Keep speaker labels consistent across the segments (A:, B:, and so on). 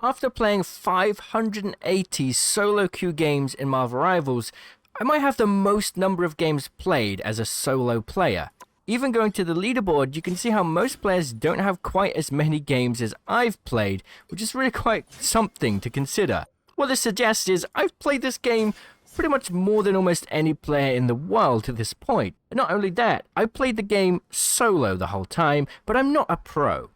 A: After playing 580 solo queue games in Marvel Rivals, I might have the most number of games played as a solo player. Even going to the leaderboard, you can see how most players don't have quite as many games as I've played, which is really quite something to consider. What this suggests is I've played this game pretty much more than almost any player in the world to this point. And not only that, I played the game solo the whole time, but I'm not a pro.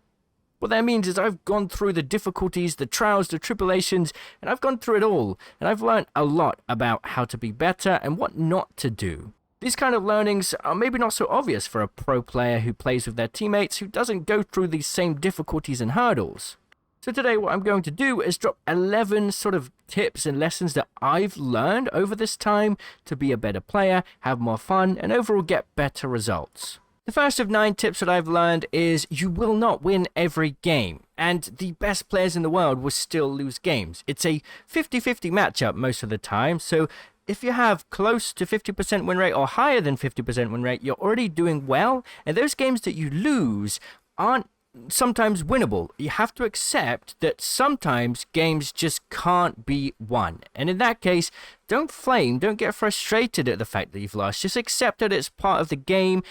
A: What that means is I've gone through the difficulties, the trials, the tribulations, and I've gone through it all, and I've learned a lot about how to be better and what not to do. These kind of learnings are maybe not so obvious for a pro player who plays with their teammates who doesn't go through these same difficulties and hurdles. So today what I'm going to do is drop 11 sort of tips and lessons that I've learned over this time to be a better player, have more fun, and overall get better results. The first of 9 tips that I've learned is you will not win every game, and the best players in the world will still lose games. It's a 50-50 matchup most of the time, so if you have close to 50% win rate or higher than 50% win rate, you're already doing well, and those games that you lose aren't sometimes winnable. You have to accept that sometimes games just can't be won. And in that case, don't flame, don't get frustrated at the fact that you've lost. Just accept that it's part of the game,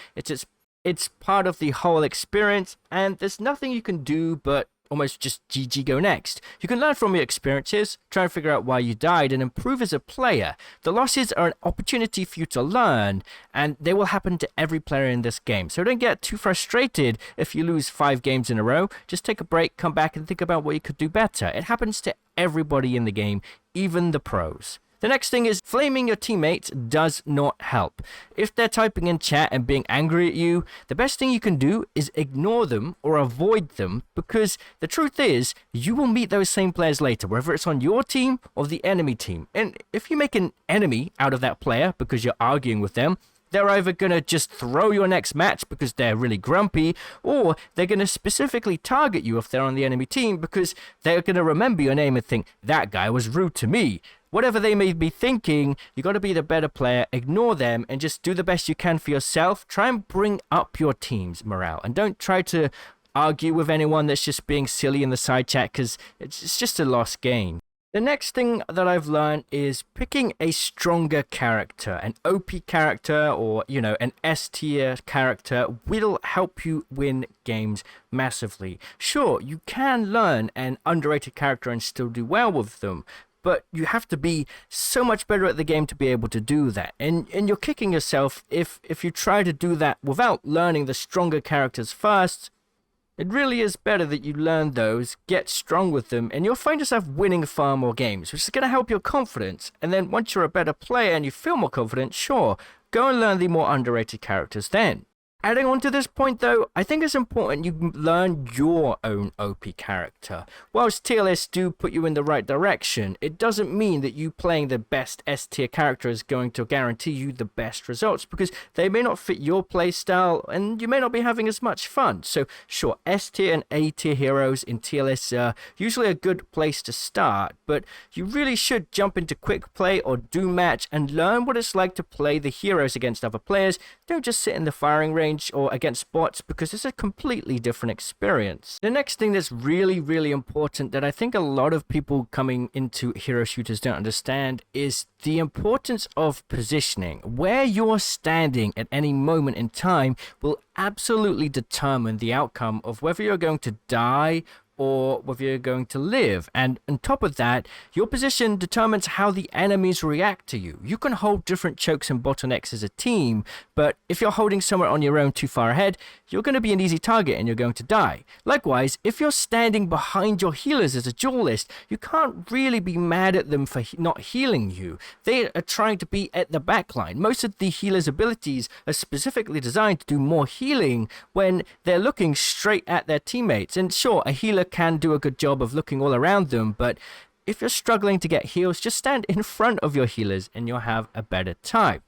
A: it's part of the whole experience, and there's nothing you can do but almost just GG go next. You can learn from your experiences, try and figure out why you died, and improve as a player. The losses are an opportunity for you to learn, and they will happen to every player in this game. So don't get too frustrated if you lose 5 games in a row. Just take a break, come back, and think about what you could do better. It happens to everybody in the game, even the pros. The next thing is flaming your teammates does not help. If they're typing in chat and being angry at you, the best thing you can do is ignore them or avoid them, because the truth is you will meet those same players later, whether it's on your team or the enemy team. And if you make an enemy out of that player because you're arguing with them, they're either going to just throw your next match because they're really grumpy, or they're going to specifically target you if they're on the enemy team because they're going to remember your name and think, that guy was rude to me. Whatever they may be thinking, you got to be the better player, ignore them, and just do the best you can for yourself. Try and bring up your team's morale, and don't try to argue with anyone that's just being silly in the side chat, because it's just a lost game. The next thing that I've learned is picking a stronger character, an OP character, or, an S tier character will help you win games massively. Sure, you can learn an underrated character and still do well with them, but you have to be so much better at the game to be able to do that. And you're kicking yourself if you try to do that without learning the stronger characters first. It really is better that you learn those, get strong with them, and you'll find yourself winning far more games, which is going to help your confidence. And then once you're a better player and you feel more confident, sure, go and learn the more underrated characters then. Adding on to this point though, I think it's important you learn your own OP character. Whilst tier lists do put you in the right direction, it doesn't mean that you playing the best S tier character is going to guarantee you the best results, because they may not fit your playstyle and you may not be having as much fun. So sure, S tier and A tier heroes in tier lists are usually a good place to start, but you really should jump into quick play or doom match and learn what it's like to play the heroes against other players. Don't just sit in the firing range or against bots, because it's a completely different experience. The next thing that's really important that I think a lot of people coming into hero shooters don't understand is the importance of positioning. Where you're standing at any moment in time will absolutely determine the outcome of whether you're going to die or whether you're going to live. And on top of that, your position determines how the enemies react to you. You can hold different chokes and bottlenecks as a team, but if you're holding somewhere on your own too far ahead, you're going to be an easy target and you're going to die. Likewise, if you're standing behind your healers as a duelist, you can't really be mad at them for not healing you. They are trying to be at the back line. Most of the healers' abilities are specifically designed to do more healing when they're looking straight at their teammates. And sure, a healer can do a good job of looking all around them, but if you're struggling to get heals, just stand in front of your healers and you'll have a better time.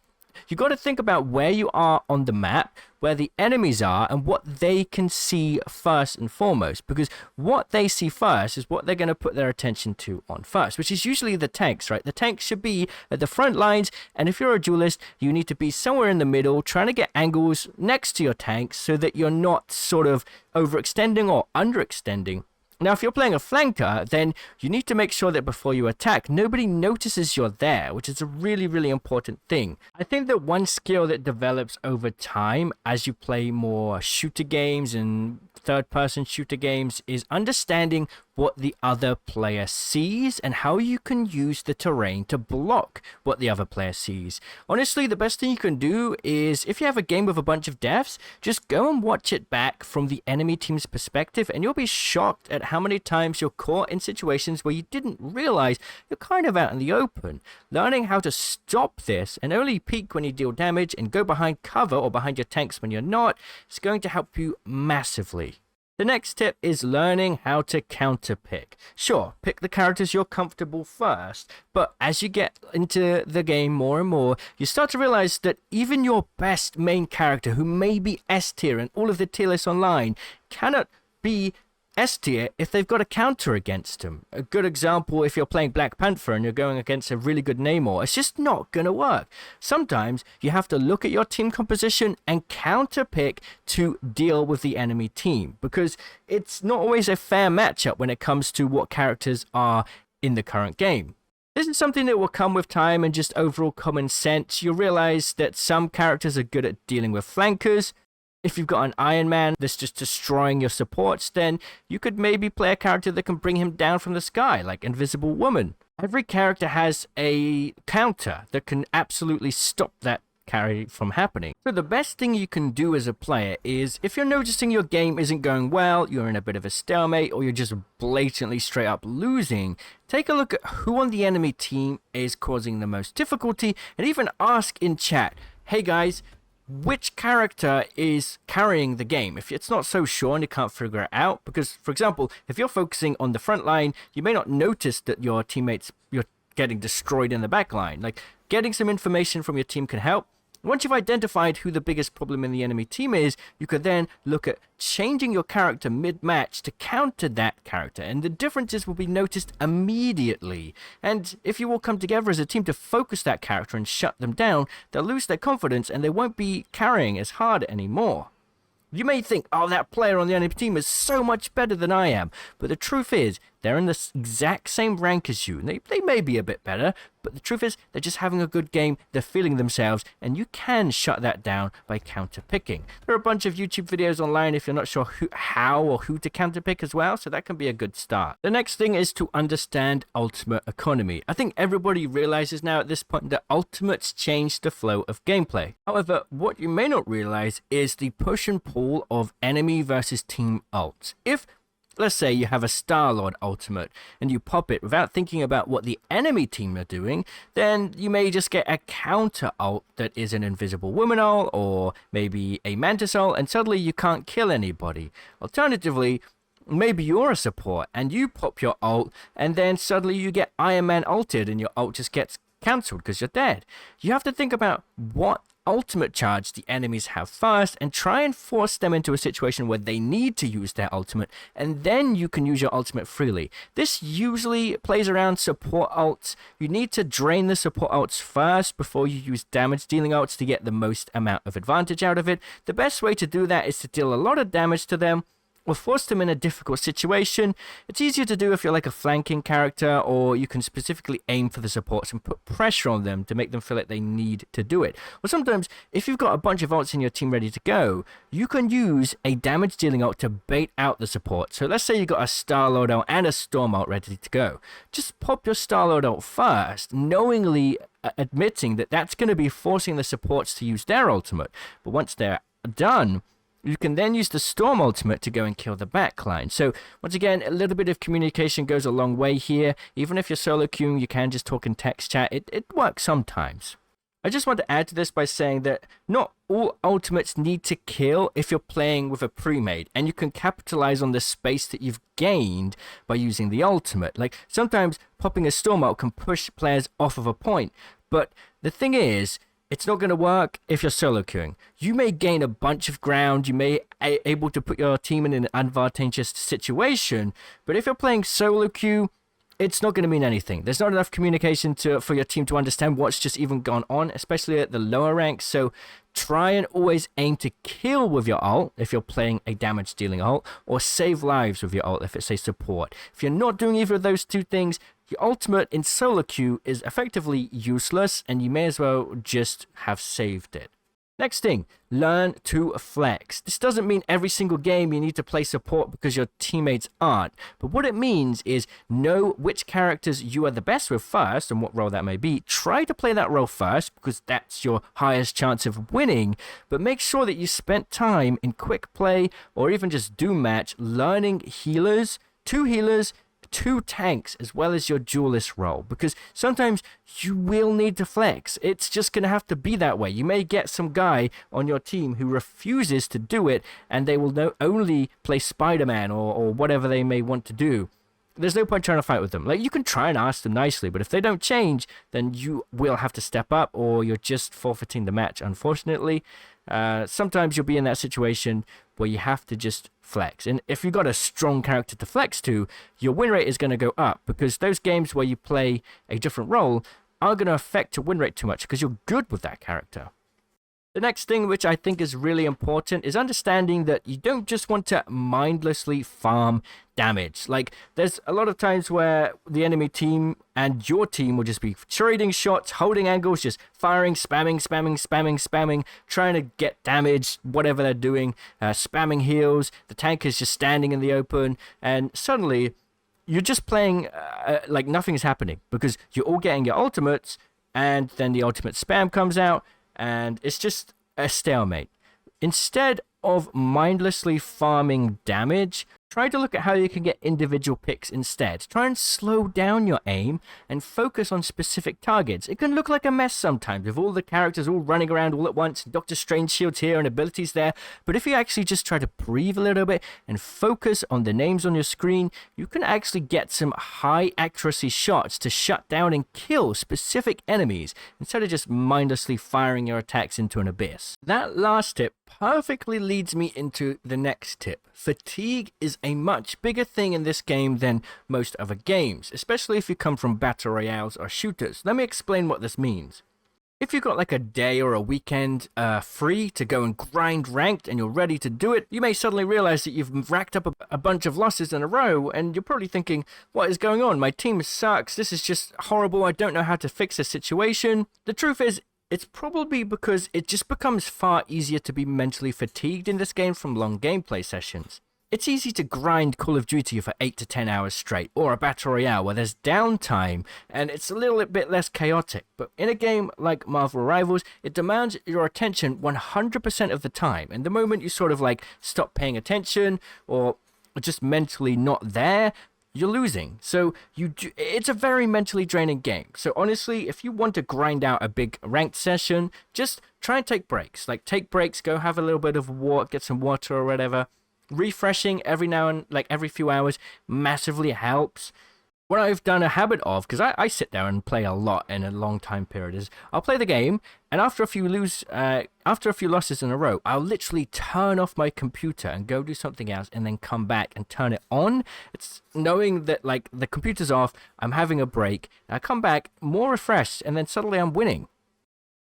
A: You got to think about where you are on the map, where the enemies are, and what they can see first and foremost, because what they see first is what they're going to put their attention to on first, which is usually the tanks, right? The tanks should be at the front lines, and if you're a duelist, you need to be somewhere in the middle, trying to get angles next to your tanks so that you're not sort of overextending or underextending Now, if you're playing a flanker, then you need to make sure that before you attack, nobody notices you're there, which is a really, really important thing. I think that one skill that develops over time as you play more shooter games and third-person shooter games is understanding what the other player sees and how you can use the terrain to block what the other player sees. Honestly, the best thing you can do is, if you have a game with a bunch of deaths, just go and watch it back from the enemy team's perspective, and you'll be shocked at how many times you're caught in situations where you didn't realize you're kind of out in the open. Learning how to stop this and only peek when you deal damage and go behind cover or behind your tanks when you're not is going to help you massively. The next tip is learning how to counterpick. Sure, pick the characters you're comfortable first, but as you get into the game more and more, you start to realize that even your best main character, who may be S tier and all of the tier lists online, cannot be S tier if they've got a counter against them. A good example, if you're playing Black Panther and you're going against a really good Namor, it's just not going to work. Sometimes you have to look at your team composition and counterpick to deal with the enemy team, because it's not always a fair matchup when it comes to what characters are in the current game. This is something that will come with time and just overall common sense. You'll realize that some characters are good at dealing with flankers. If you've got an Iron Man that's just destroying your supports, then you could maybe play a character that can bring him down from the sky, like Invisible Woman. Every character has a counter that can absolutely stop that carry from happening. So the best thing you can do as a player is, if you're noticing your game isn't going well, you're in a bit of a stalemate, or you're just blatantly straight up losing, take a look at who on the enemy team is causing the most difficulty, and even ask in chat, hey guys, which character is carrying the game? If it's not so sure and you can't figure it out, because, for example, if you're focusing on the front line, you may not notice that your teammates, you're getting destroyed in the back line. Like, getting some information from your team can help. Once you've identified who the biggest problem in the enemy team is, you could then look at changing your character mid-match to counter that character, and the differences will be noticed immediately. And if you all come together as a team to focus that character and shut them down, they'll lose their confidence and they won't be carrying as hard anymore. You may think, oh, that player on the enemy team is so much better than I am. But the truth is, they're in the exact same rank as you. And they may be a bit better, but the truth is, they're just having a good game, they're feeling themselves, and you can shut that down by counterpicking. There are a bunch of YouTube videos online if you're not sure how or who to counterpick as well, so that can be a good start. The next thing is to understand ultimate economy. I think everybody realizes now at this point that ultimates change the flow of gameplay. However, what you may not realize is the push and pull of enemy versus team ults. If, let's say, you have a Star-Lord ultimate and you pop it without thinking about what the enemy team are doing, then you may just get a counter ult that is an Invisible Woman ult or maybe a Mantis ult, and suddenly you can't kill anybody. Alternatively, maybe you're a support and you pop your ult and then suddenly you get Iron Man ulted and your ult just gets cancelled because you're dead. You have to think about what ultimate charge the enemies have first and try and force them into a situation where they need to use their ultimate, and then you can use your ultimate freely. This usually plays around support ults. You need to drain the support ults first before you use damage dealing ults to get the most amount of advantage out of it. The best way to do that is to deal a lot of damage to them or force them in a difficult situation. It's easier to do if you're like a flanking character, or you can specifically aim for the supports and put pressure on them to make them feel like they need to do it. Or sometimes, if you've got a bunch of ults in your team ready to go, you can use a damage dealing ult to bait out the support. So let's say you've got a Star-Lord ult and a Storm ult ready to go. Just pop your Star-Lord ult first, knowingly admitting that that's going to be forcing the supports to use their ultimate. But once they're done, you can then use the Storm ultimate to go and kill the backline. So once again, a little bit of communication goes a long way here. Even if you're solo queuing, you can just talk in text chat. It works sometimes. I just want to add to this by saying that not all ultimates need to kill if you're playing with a pre-made, and you can capitalize on the space that you've gained by using the ultimate. Like, sometimes popping a Storm ult can push players off of a point, but the thing is, it's not going to work if you're solo queuing. You may gain a bunch of ground, you may be able to put your team in an advantageous situation, but if you're playing solo queue, it's not going to mean anything. There's not enough communication for your team to understand what's just even gone on, especially at the lower ranks. So try and always aim to kill with your ult if you're playing a damage dealing ult, or save lives with your ult if it's a support. If you're not doing either of those two things, your ultimate in solo queue is effectively useless, and you may as well just have saved it. Next thing, learn to flex. This doesn't mean every single game you need to play support because your teammates aren't. But what it means is know which characters you are the best with first, and what role that may be. Try to play that role first because that's your highest chance of winning. But make sure that you spent time in quick play or even just Doom match learning healers, 2 healers, 2 tanks, as well as your duelist role, because sometimes you will need to flex. It's just going to have to be that way. You may get some guy on your team who refuses to do it, and they will only play Spider-Man or whatever they may want to do. There's no point trying to fight with them. Like, you can try and ask them nicely, but if they don't change, then you will have to step up, or you're just forfeiting the match, unfortunately. Sometimes you'll be in that situation where you have to just flex. And if you've got a strong character to flex to, your win rate is going to go up, because those games where you play a different role aren't going to affect your win rate too much because you're good with that character. The next thing, which I think is really important, is understanding that you don't just want to mindlessly farm damage. Like, there's a lot of times where the enemy team and your team will just be trading shots, holding angles, just firing, spamming, trying to get damage, whatever they're doing, spamming heals. The tank is just standing in the open, and suddenly you're just playing like nothing's happening because you're all getting your ultimates, and then the ultimate spam comes out, and it's just a stalemate. Instead of mindlessly farming damage, try to look at how you can get individual picks instead. Try and slow down your aim and focus on specific targets. It can look like a mess sometimes with all the characters all running around all at once, Doctor Strange shields here and abilities there, but if you actually just try to breathe a little bit and focus on the names on your screen, you can actually get some high accuracy shots to shut down and kill specific enemies instead of just mindlessly firing your attacks into an abyss. That last tip perfectly leads me into the next tip. Fatigue is a much bigger thing in this game than most other games, especially if you come from battle royales or shooters. Let me explain what this means. If you've got like a day or a weekend free to go and grind ranked and you're ready to do it, you may suddenly realize that you've racked up a bunch of losses in a row, and you're probably thinking, what is going on? My team sucks. This is just horrible. I don't know how to fix this situation. The truth is, it's probably because it just becomes far easier to be mentally fatigued in this game from long gameplay sessions. It's easy to grind Call of Duty for 8 to 10 hours straight, or a Battle Royale where there's downtime and it's a little bit less chaotic. But in a game like Marvel Rivals, it demands your attention 100% of the time. And the moment you sort of like stop paying attention or just mentally not there, you're losing. So it's a very mentally draining game. So honestly, if you want to grind out a big ranked session, just try and take breaks. Like, take breaks, go have a little bit of water, get some water or whatever. Refreshing every now and like every few hours massively helps. What I've done a habit of, because I sit there and play a lot in a long time period, is I'll play the game, and after a few losses in a row, I'll literally turn off my computer and go do something else, and then come back and turn it on. It's knowing that like the computer's off, I'm having a break, and I come back more refreshed, and then suddenly I'm winning.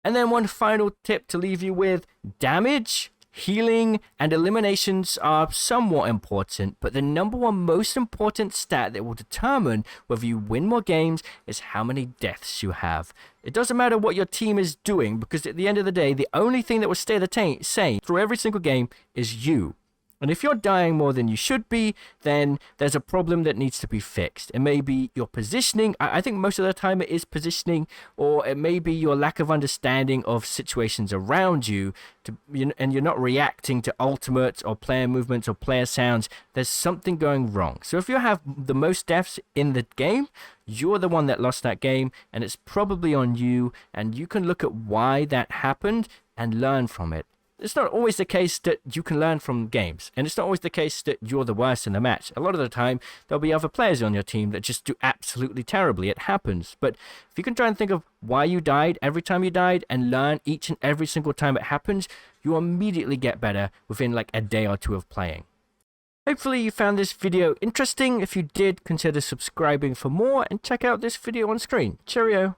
A: And then one final tip to leave you with: damage, healing, and eliminations are somewhat important, but the number one most important stat that will determine whether you win more games is how many deaths you have. It doesn't matter what your team is doing, because at the end of the day, the only thing that will stay the same through every single game is you. And if you're dying more than you should be, then there's a problem that needs to be fixed. It may be your positioning. I think most of the time it is positioning, or it may be your lack of understanding of situations around you, and you're not reacting to ultimates or player movements or player sounds. There's something going wrong. So if you have the most deaths in the game, you're the one that lost that game, and it's probably on you, and you can look at why that happened and learn from it. It's not always the case that you can learn from games, and it's not always the case that you're the worst in the match. A lot of the time, there'll be other players on your team that just do absolutely terribly. It happens. But if you can try and think of why you died every time you died and learn each and every single time it happens, you immediately get better within like a day or two of playing. Hopefully you found this video interesting. If you did, consider subscribing for more and check out this video on screen. Cheerio!